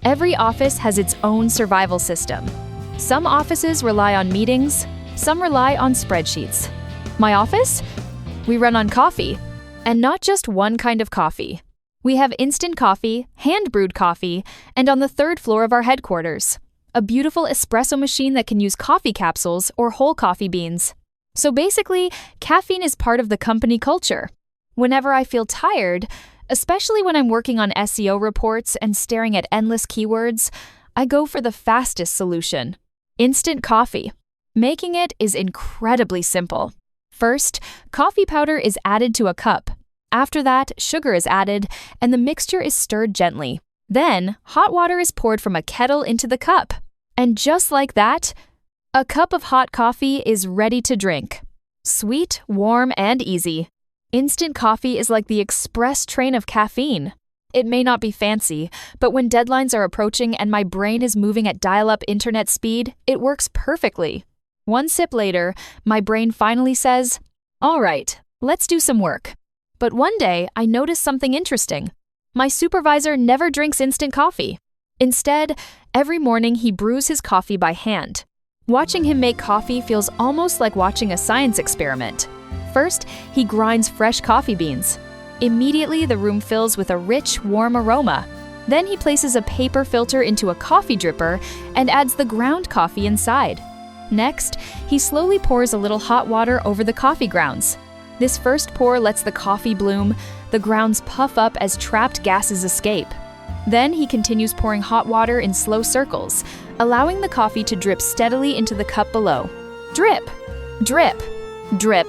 Every office has its own survival system. Some offices rely on meetings, some rely on spreadsheets. My office? We run on coffee. And not just one kind of coffee. We have instant coffee, hand-brewed coffee, and on the third floor of our headquarters, a beautiful espresso machine that can use coffee capsules or whole coffee beans. So basically, caffeine is part of the company culture. Whenever I feel tired, especially when I'm working on SEO reports and staring at endless keywords, I go for the fastest solution: instant coffee. Making it is incredibly simple. First, coffee powder is added to a cup. After that, sugar is added, and the mixture is stirred gently. Then, hot water is poured from a kettle into the cup. And just like that, a cup of hot coffee is ready to drink. Sweet, warm, and easy. Instant coffee is like the express train of caffeine. It may not be fancy, but when deadlines are approaching and my brain is moving at dial-up internet speed, it works perfectly. One sip later, my brain finally says, "All right, let's do some work." But one day, I noticed something interesting. My supervisor never drinks instant coffee. Instead, every morning he brews his coffee by hand. Watching him make coffee feels almost like watching a science experiment. First, he grinds fresh coffee beans. Immediately, the room fills with a rich, warm aroma. Then he places a paper filter into a coffee dripper and adds the ground coffee inside. Next, he slowly pours a little hot water over the coffee grounds. This first pour lets the coffee bloom, the grounds puff up as trapped gases escape. Then he continues pouring hot water in slow circles, allowing the coffee to drip steadily into the cup below. Drip, drip, drip.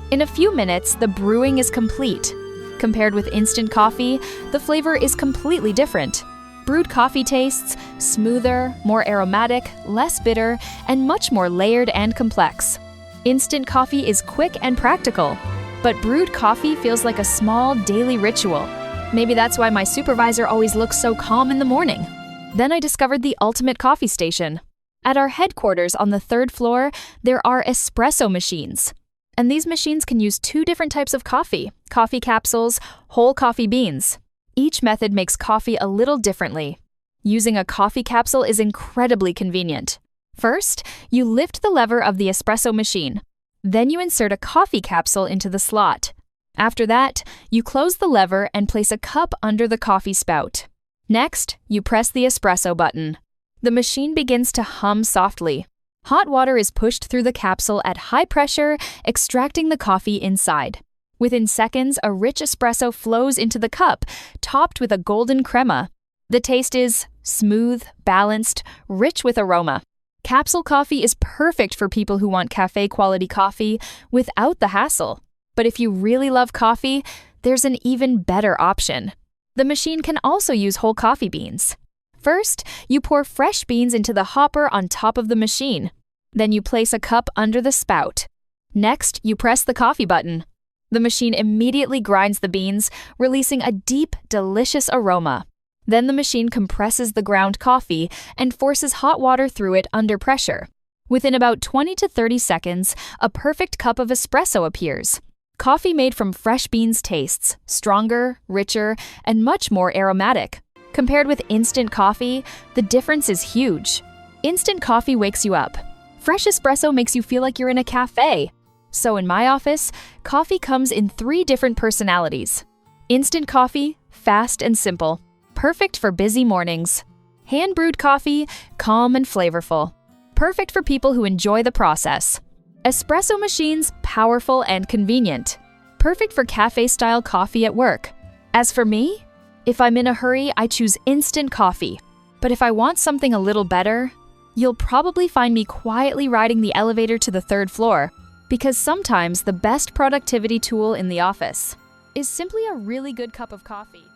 In a few minutes, the brewing is complete. Compared with instant coffee, the flavor is completely different. Brewed coffee tastes smoother, more aromatic, less bitter, and much more layered and complex. Instant coffee is quick and practical, but brewed coffee feels like a small daily ritual. Maybe that's why my supervisor always looks so calm in the morning. Then I discovered the ultimate coffee station. At our headquarters on the third floor, there are espresso machines. And these machines can use two different types of coffee capsules, whole coffee beans. Each method makes coffee a little differently. Using a coffee capsule is incredibly convenient. First, you lift the lever of the espresso machine. Then you insert a coffee capsule into the slot. After that, you close the lever and place a cup under the coffee spout. Next, you press the espresso button. The machine begins to hum softly. Hot water is pushed through the capsule at high pressure, extracting the coffee inside. Within seconds, a rich espresso flows into the cup, topped with a golden crema. The taste is smooth, balanced, rich with aroma. Capsule coffee is perfect for people who want cafe-quality coffee without the hassle. But if you really love coffee, there's an even better option. The machine can also use whole coffee beans. First, you pour fresh beans into the hopper on top of the machine. Then you place a cup under the spout. Next, you press the coffee button. The machine immediately grinds the beans, releasing a deep, delicious aroma. Then the machine compresses the ground coffee and forces hot water through it under pressure. Within about 20 to 30 seconds, a perfect cup of espresso appears. Coffee made from fresh beans tastes stronger, richer, and much more aromatic. Compared with instant coffee, the difference is huge. Instant coffee wakes you up. Fresh espresso makes you feel like you're in a cafe. So in my office, coffee comes in 3 different personalities. Instant coffee, fast and simple. Perfect for busy mornings. Hand-brewed coffee, calm and flavorful. Perfect for people who enjoy the process. Espresso machines, powerful and convenient. Perfect for cafe-style coffee at work. As for me, if I'm in a hurry, I choose instant coffee. But if I want something a little better, you'll probably find me quietly riding the elevator to the 3rd floor, because sometimes the best productivity tool in the office is simply a really good cup of coffee.